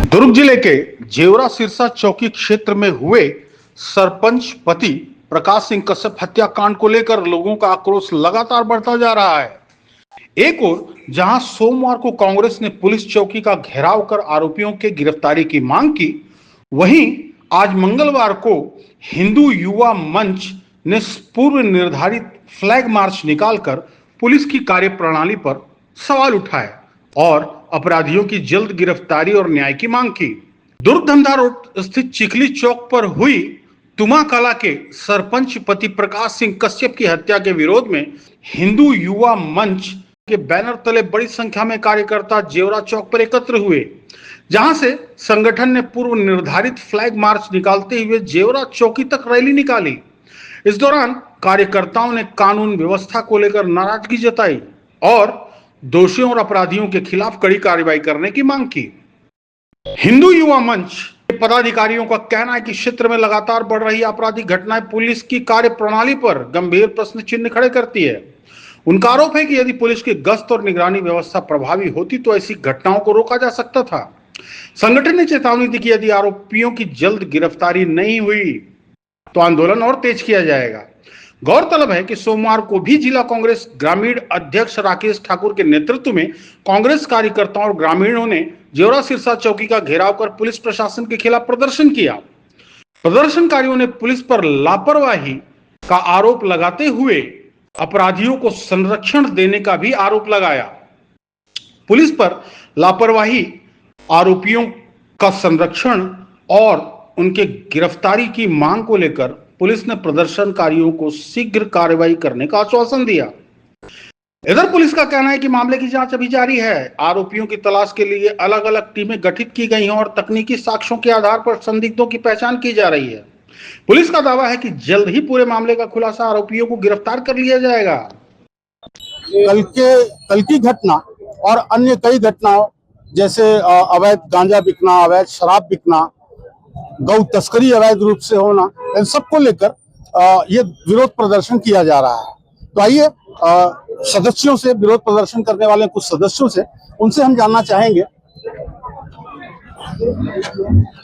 दुर्ग जिले के जेवरा सिरसा चौकी क्षेत्र में हुए सरपंच पति प्रकाश सिंह कश्यप हत्याकांड को लेकर लोगों का आक्रोश लगातार बढ़ता जा रहा है। एक ओर जहां सोमवार को कांग्रेस ने पुलिस चौकी का घेराव कर आरोपियों के गिरफ्तारी की मांग की, वहीं आज मंगलवार को हिंदू युवा मंच ने पूर्व निर्धारित फ्लैग मार्च निकालकर पुलिस की कार्यप्रणाली पर सवाल उठाए और अपराधियों की जल्द गिरफ्तारी और न्याय की मांग की। दुर्ग धमधा रोड स्थित चिखली चौक पर हुई तुमा कला के सरपंच पति प्रकाश सिंह कश्यप की हत्या के विरोध में हिंदू युवा मंच के बैनर तले बड़ी संख्या में कार्यकर्ता जेवरा चौक पर एकत्र हुए, जहां से संगठन ने पूर्व निर्धारित फ्लैग मार्च निकालते हुए जेवरा चौकी तक रैली निकाली। इस दौरान कार्यकर्ताओं ने कानून व्यवस्था को लेकर नाराजगी जताई और दोषियों और अपराधियों के खिलाफ कड़ी कार्रवाई करने की मांग की। हिंदू युवा मंच के पदाधिकारियों का कहना है कि क्षेत्र में लगातार बढ़ रही आपराधिक घटनाएं पुलिस की कार्यप्रणाली पर गंभीर प्रश्न चिन्ह खड़े करती है। उनका आरोप है कि यदि पुलिस की गश्त और निगरानी व्यवस्था प्रभावी होती तो ऐसी घटनाओं को रोका जा सकता था। संगठन ने चेतावनी दी कि यदि आरोपियों की जल्द गिरफ्तारी नहीं हुई तो आंदोलन और तेज किया जाएगा। गौरतलब है कि सोमवार को भी जिला कांग्रेस ग्रामीण अध्यक्ष राकेश ठाकुर के नेतृत्व में कांग्रेस कार्यकर्ताओं और ग्रामीणों ने जेवरा सिरसा चौकी का घेराव कर पुलिस प्रशासन के खिलाफ प्रदर्शन किया। प्रदर्शनकारियों ने पुलिस पर लापरवाही का आरोप लगाते हुए अपराधियों को संरक्षण देने का भी आरोप लगाया। पुलिस पर लापरवाही, आरोपियों का संरक्षण और उनके गिरफ्तारी की मांग को लेकर पुलिस ने प्रदर्शनकारियों को शीघ्र कार्रवाई करने का आश्वासन दिया। इधर पुलिस का कहना है कि मामले की जांच अभी जारी है। आरोपियों की तलाश के लिए अलग अलग टीमें गठित की गई हैं और तकनीकी साक्ष्यों के आधार पर संदिग्धों की पहचान की जा रही है। पुलिस का दावा है कि जल्द ही पूरे मामले का खुलासा आरोपियों को गिरफ्तार कर लिया जाएगा। कल की घटना और अन्य कई घटनाओं जैसे अवैध गांजा बिकना, अवैध शराब बिकना, गौ तस्करी अवैध रूप से होना, इन सबको लेकर ये विरोध प्रदर्शन किया जा रहा है। तो आइए सदस्यों से, विरोध प्रदर्शन करने वाले कुछ सदस्यों से, उनसे हम जानना चाहेंगे।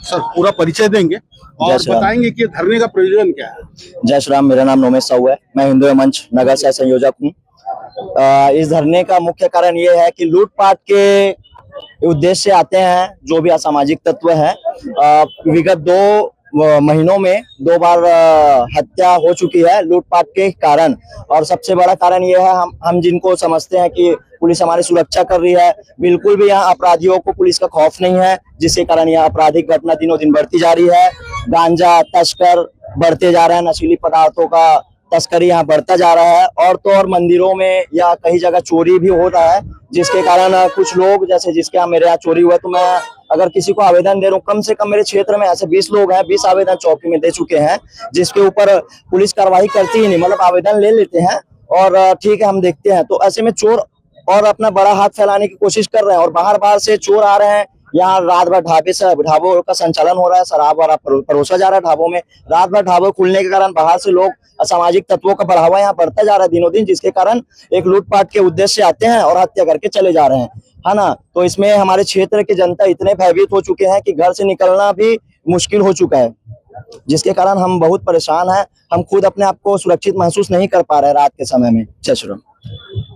सर, पूरा परिचय देंगे और बताएंगे कि धरने का प्रयोजन क्या है। जय श्री राम। मेरा नाम नोमेश साहू है, मैं हिंदू मंच नगर सह संयोजक हूँ। इस धरने का मुख्य कारण ये है कि लूटपाट के उद्देश्य से आते हैं जो भी असामाजिक तत्व हैं। विगत 2 महीनों में 2 बार हत्या हो चुकी है लूटपाट के कारण, और सबसे बड़ा कारण ये है हम जिनको समझते हैं कि पुलिस हमारी सुरक्षा कर रही है, बिल्कुल भी यहाँ अपराधियों को पुलिस का खौफ नहीं है, जिसके कारण यहाँ आपराधिक घटना दिनों दिन बढ़ती जा रही है। गांजा तस्कर बढ़ते जा रहे हैं, नशीली पदार्थों का तस्करी यहाँ बढ़ता जा रहा है, और तो और मंदिरों में या कई जगह चोरी भी हो रहा है, जिसके कारण कुछ लोग, जैसे जिसके यहाँ मेरे यहाँ चोरी हुआ तो मैं अगर किसी को आवेदन दे रहा हूँ, कम से कम मेरे क्षेत्र में ऐसे 20 लोग हैं, 20 आवेदन चौकी में दे चुके हैं, जिसके ऊपर पुलिस कार्रवाई करती ही नहीं, मतलब आवेदन ले लेते हैं और ठीक है हम देखते हैं। तो ऐसे में चोर और अपना बड़ा हाथ फैलाने की कोशिश कर रहे हैं और बाहर से चोर आ रहे हैं। यहाँ रात भर ढाबों का संचालन हो रहा है, शराब वारा परोसा जा रहा है ढाबों में। रात भर ढाबों खुलने के कारण बाहर से लोग, असामाजिक तत्वों का बढ़ावा यहाँ बढ़ता जा रहा है दिनों दिन, जिसके कारण एक लूटपाट के उद्देश्य से आते हैं और हत्या करके चले जा रहे हैं, है ना। तो इसमें हमारे क्षेत्र की जनता इतने भयभीत हो चुके हैं कि घर से निकलना भी मुश्किल हो चुका है, जिसके कारण हम बहुत परेशान हैं। हम खुद अपने आप को सुरक्षित महसूस नहीं कर पा रहे रात के समय में। जय श्री राम।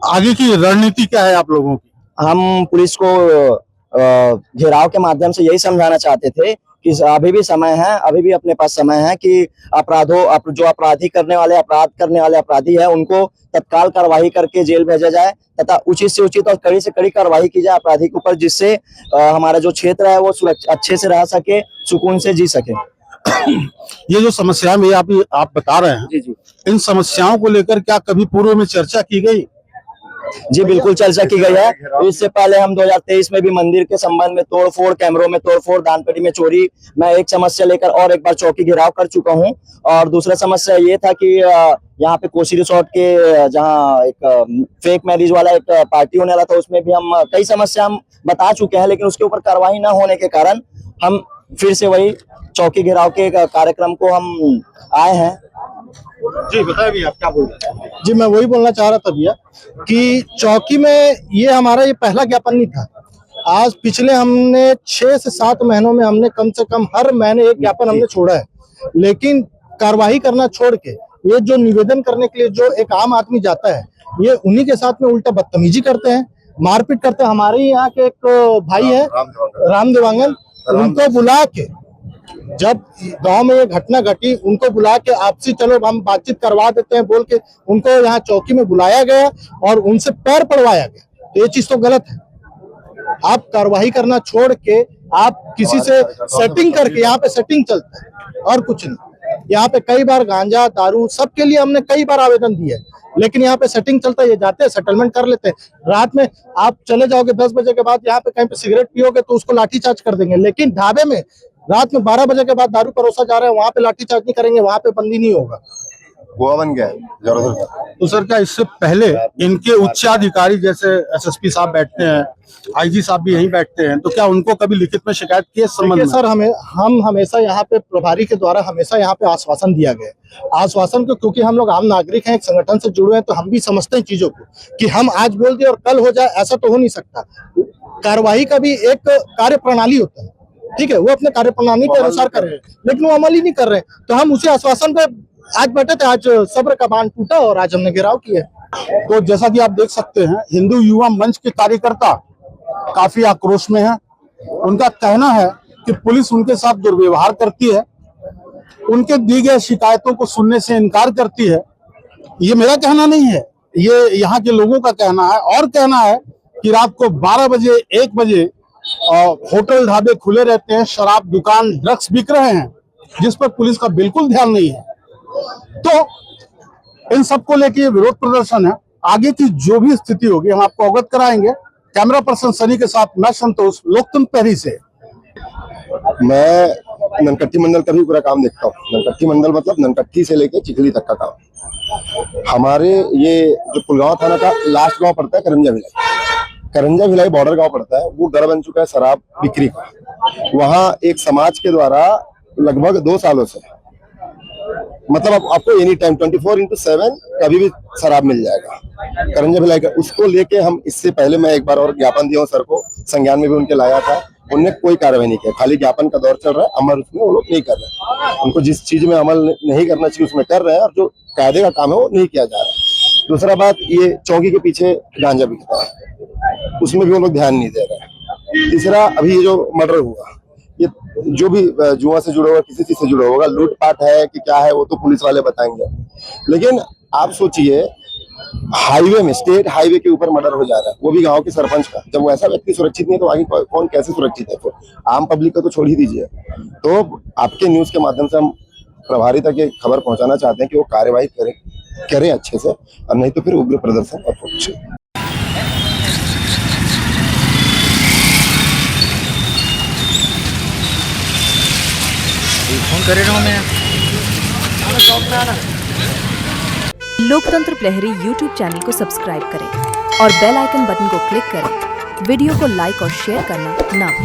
आगे की रणनीति क्या है आप लोगों की? हम पुलिस को घेराव के माध्यम से यही समझाना चाहते थे कि अभी भी समय है, अभी भी अपने पास समय है कि जो अपराध करने वाले अपराधी है उनको तत्काल कार्रवाई करके जेल भेजा जाए तथा उचित से उचित और कड़ी से कड़ी कार्रवाई की जाए अपराधी के ऊपर, जिससे हमारा जो क्षेत्र है वो अच्छे से रह सके, सुकून से जी सके। ये जो समस्या में आप बता रहे हैं, जी, इन समस्याओं को लेकर क्या कभी पूर्व में चर्चा की गई? जी बिल्कुल चर्चा की गई है। इससे पहले हम 2023 में भी मंदिर के संबंध में तोड़फोड़, कैमरों में तोड़फोड़, दानपेटी में चोरी, मैं एक समस्या लेकर और एक बार चौकी घेराव कर चुका हूं। और दूसरा समस्या ये था कि यहाँ पे कोसी रिसोर्ट के जहाँ एक फेक मैरिज वाला एक पार्टी होने वाला था, उसमें भी हम कई समस्या हम बता चुके हैं, लेकिन उसके ऊपर कार्रवाई न होने के कारण हम फिर से वही चौकी घेराव के कार्यक्रम को हम आए हैं। जी बताइए भैया, आप क्या बोल रहे हैं? जी मैं वही बोलना चाह रहा था भैया कि चौकी में ये हमारा ये पहला ज्ञापन नहीं था। आज पिछले हमने 6 से 7 महीनों में हमने कम से कम हर महीने एक ज्ञापन हमने छोड़ा है, लेकिन कार्रवाई करना छोड़ के ये जो निवेदन करने के लिए जो एक आम आदमी जाता है, ये उन्हीं के साथ में उल्टा बदतमीजी करते हैं, मारपीट करते हैं। हमारे यहाँ के एक भाई है राम देवांगन, उनको बुला के जब गांव में ये घटना घटी, उनको बुला के आपसी चलो हम बातचीत करवा देते हैं बोल के उनको यहाँ चौकी में बुलाया गया और उनसे पैर पड़वाया गया। तो ये चीज तो गलत है। आप कार्रवाई करना छोड़ के आप किसी से सेटिंग करके, यहाँ पे सेटिंग चलता है और कुछ नहीं। यहाँ पे कई बार गांजा दारू सबके लिए हमने कई बार आवेदन दिए, लेकिन यहाँ पे सेटिंग चलता है। ये जाते हैं सेटलमेंट कर लेते हैं। रात में आप चले जाओगे 10 बजे के बाद, यहाँ पे कहीं पे सिगरेट पियोगे तो उसको लाठीचार्ज कर देंगे, लेकिन ढाबे में रात में 12 बजे के बाद दारू परोसा जा रहा है, वहां पे लाठीचार्ज नहीं करेंगे, वहां पे बंदी नहीं होगा। गोवा बन गया है जरूर। तो सर क्या इससे पहले इनके उच्चाधिकारी जैसे एसएसपी साहब बैठते हैं, आईजी साहब भी यहीं बैठते हैं, तो क्या उनको कभी लिखित में शिकायत की है संबंध में? सर हम हमेशा यहाँ पे प्रभारी के द्वारा हमेशा यहाँ पे आश्वासन दिया गया। आश्वासन को क्योंकि हम लोग आम नागरिक हैं, एक संगठन से जुड़े हैं, तो हम भी समझते हैं चीजों को कि हम आज बोल दिए और कल हो जाए, ऐसा तो हो नहीं सकता। कार्रवाई का भी एक कार्य प्रणाली होता है, ठीक है, वो अपने कार्य प्रणाली के अनुसार कर रहे हैं, लेकिन वो अमल ही नहीं कर रहे हैं। तो हम उसी आश्वासन पे आज बैठे थे, आज सब्र का बांध टूटा और आज हमने घेराव किया। तो जैसा कि आप देख सकते हैं, हिंदू युवा मंच के कार्यकर्ता काफी आक्रोश में है। उनका कहना है कि पुलिस उनके साथ दुर्व्यवहार करती है, उनके दी गए शिकायतों को सुनने से इनकार करती है। ये मेरा कहना नहीं है, ये यहाँ के लोगों का कहना है। और कहना है कि रात को 12 बजे 1 बजे होटल ढाबे खुले रहते हैं, शराब दुकान ड्रग्स बिक रहे हैं, जिस पर पुलिस का बिल्कुल ध्यान नहीं है। तो इन सबको लेके ये विरोध प्रदर्शन है। आगे की जो भी स्थिति होगी हम आपको अवगत कराएंगे। कैमरा पर्सन सनी के साथ मैं संतोष, लोकतंत्र पहरी से। मैं ननकट्टी मंडल का भी पूरा काम देखता हूँ। ननकट्टी मंडल मतलब ननकट्टी से लेके चिखली तक का काम। हमारे ये जो पुलगांव थाना का लास्ट गांव पड़ता है करंजा भिलाई, करंजा भिलाई बॉर्डर गांव पड़ता है, वो डर बन चुका है शराब बिक्री का। वहाँ एक समाज के द्वारा लगभग 2 सालों से मतलब आपको एनी टाइम 24/7 कभी भी शराब मिल जाएगा करंजा भिलाई का। उसको लेके हम इससे पहले मैं एक बार और ज्ञापन दिया हूँ सर को, संज्ञान में भी उनके लाया था, उनने कोई कार्रवाई नहीं किया। खाली ज्ञापन का दौर चल रहा है, अमल उसमें वो लोग नहीं कर रहे। उनको जिस चीज में अमल नहीं करना चाहिए उसमें कर रहे हैं, और जो कायदे का काम है वो नहीं किया जा रहा है। दूसरा बात, ये चौकी के पीछे गांजा बिकता है, उसमें भी वो लोग ध्यान नहीं दे रहे हैं। तीसरा, अभी ये जो मर्डर हुआ, ये जो भी जुआ से जुड़ा हुआ किसी चीज से जुड़ा होगा, लूटपाट है कि क्या है वो तो पुलिस वाले बताएंगे। लेकिन आप सोचिए, हाईवे में, स्टेट हाईवे के ऊपर मर्डर हो जा रहा है, वो भी गांव के सरपंच का। जब वो ऐसा व्यक्ति सुरक्षित नहीं है तो आगे कौन कैसे सुरक्षित है? फिर आम पब्लिक का तो छोड़ ही दीजिए। तो आपके न्यूज के माध्यम से हम प्रभारी तक ये खबर पहुंचाना चाहते हैं कि वो कार्यवाही करें अच्छे से, और नहीं तो फिर उग्र प्रदर्शन और कुछ। फोन करे रहा हूँ मैं। लोकतंत्र प्रहरी YouTube चैनल को सब्सक्राइब करें और बेल आइकन बटन को क्लिक करें। वीडियो को लाइक और शेयर करना ना भूलें।